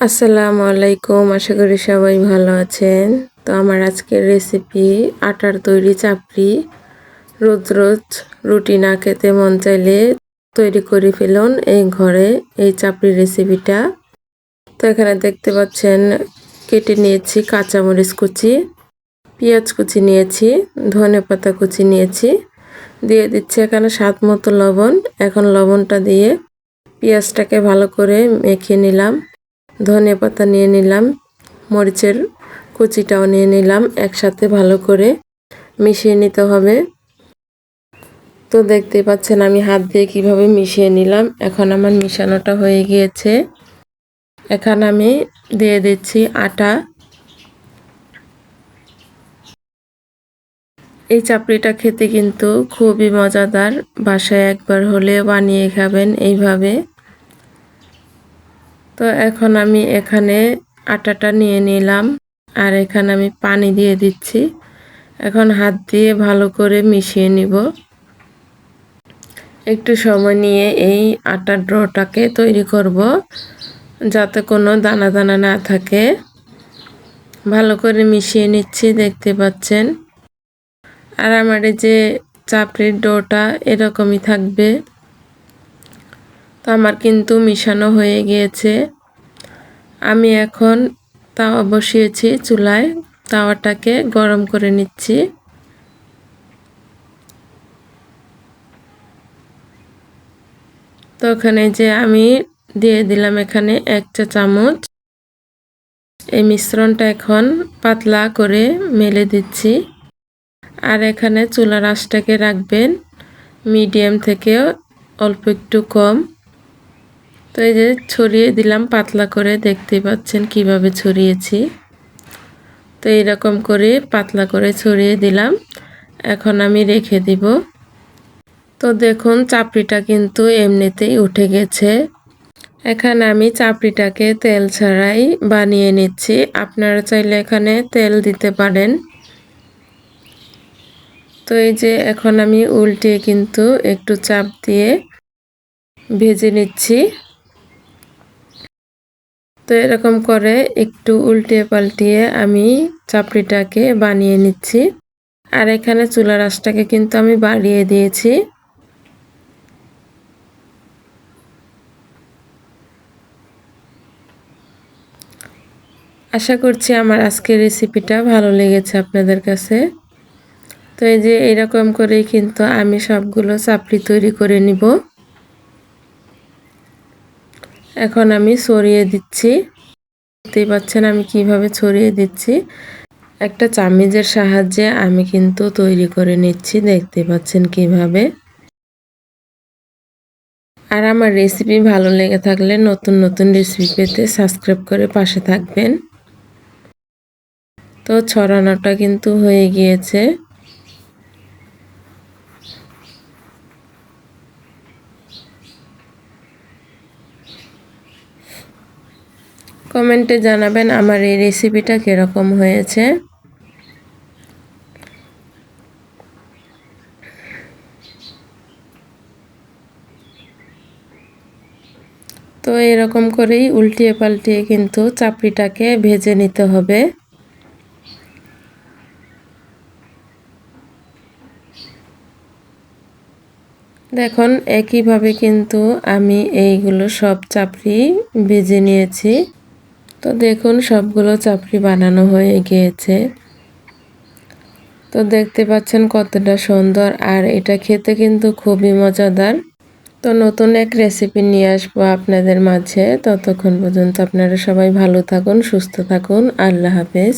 আসসালামু আলাইকুম, আশা করি সবাই ভালো আছেন। তো আমার আজকের রেসিপি আটার তৈরি চাপড়ি। রোজ রোজ রুটি না খেতে মন চাইলে তৈরি করে ফেলুন এই ঘরে এই চাপড়ি রেসিপিটা। তো এখানে দেখতে পাচ্ছেন কেটে নিয়েছি কাঁচামরিচ কুচি, পেঁয়াজ কুচি নিয়েছি, ধনেপাতা কুচি নিয়েছি, দিয়ে দিচ্ছি এখানে স্বাদ মতো লবণ। এখন লবণটা দিয়ে পেঁয়াজটাকে ভালো করে মেখে নিলাম, ধনেপাতা নিয়ে নিলাম, মরিচের কুচিটাও নিয়ে নিলাম, একসাথে ভালো করে মিশিয়ে নিতে হবে। তো দেখতে পাচ্ছেন আমি হাত দিয়ে কিভাবে মিশিয়ে নিলাম। এখন আমার মিশানোটা হয়ে গিয়েছে। এখন আমি দিয়ে দিচ্ছি আটা। এই চাপড়িটা খেতে কিন্তু খুবই মজাদার, বাসায় একবার হলে বানিয়ে খাবেন এইভাবে। তো এখন আমি এখানে আটাটা নিয়ে নিলাম, আর এখানে আমি পানি দিয়ে দিচ্ছি। এখন হাত দিয়ে ভালো করে মিশিয়ে নিব। একটু সময় নিয়ে এই আটার ডোটাকে তৈরি করব, যাতে কোনো দানা দানা না থাকে। ভালো করে মিশিয়ে নিচ্ছি, দেখতে পাচ্ছেন। আর আমার এই যে চাপড়ির ডোটা এরকমই থাকবে। তো আমার কিন্তু মিশানো হয়ে গিয়েছে। আমি এখন তাওয়া বসিয়েছি চুলায়, তাওয়াটাকে গরম করে নিচ্ছি। তো ওখানে যে আমি দিয়ে দিলাম এখানে 1 চা চামচ। এই মিশ্রণটা এখন পাতলা করে মেলে দিচ্ছি। আর এখানে চুলার আঁচটাকে রাখবেন মিডিয়াম থেকে অল্প একটু কম। তো এই যে ছড়িয়ে দিলাম পাতলা করে, দেখতেই পাচ্ছেন কিভাবে ছড়িয়েছি। তো এইরকম করে পাতলা করে ছড়িয়ে দিলাম। এখন আমি রেখে দিব। তো দেখুন চাপড়িটা কিন্তু এমনিতেই উঠে গেছে। এখানে আমি চাপড়িটাকে তেল ছাড়াই বানিয়ে নিচ্ছি। আপনারা চাইলে এখানে তেল দিতে পারেন। তো এই যে এখন আমি উল্টে কিন্তু একটু চাপ দিয়ে ভেজে নিচ্ছি। তো এরকম করে একটু উল্টে পাল্টিয়ে আমি চাপড়িটাকে বানিয়ে নিচ্ছি। আর এখানে চুলার আঁচটাকে কিন্তু আমি বাড়িয়ে দিয়েছি। আশা করছি আমার আজকের রেসিপিটা ভালো লেগেছে আপনাদের কাছে। তো এই যে এরকম করেই কিন্তু আমি সবগুলো চাপড়ি তৈরি করে নিব। এখন আমি ছড়িয়ে দিচ্ছি। দেখতেই পাচ্ছেন আমি কিভাবে ছড়িয়ে দিচ্ছি। একটা চামচের সাহায্যে আমি কিন্তু তৈরি করে নিচ্ছি, দেখতে পাচ্ছেন কিভাবে। আর আমার রেসিপি ভালো লেগে থাকলে নতুন নতুন রেসিপি পেতে সাবস্ক্রাইব করে পাশে থাকবেন। তো ছড়ানোটা কিন্তু হয়ে গিয়েছে। কমেন্টে জানাবেন আমার এই রেসিপিটা কিরকম হয়েছে। তো এরকম করেই উল্টিয়ে পাল্টিয়ে কিন্তু চাপড়িটাকে ভেজে নিতে হবে। দেখুন একইভাবে কিন্তু আমি এইগুলো সব চাপড়ি ভেজে নিয়েছি। তো দেখুন সবগুলো চাপড়ি বানানো হয়ে গিয়েছে। তো দেখতে পাচ্ছেন কতটা সুন্দর, আর এটা খেতে কিন্তু খুবই মজাদার। তো নতুন এক রেসিপি নিয়ে আসবো আপনাদের মাঝে। ততক্ষণ পর্যন্ত আপনারা সবাই ভালো থাকুন, সুস্থ থাকুন। আল্লাহ হাফেজ।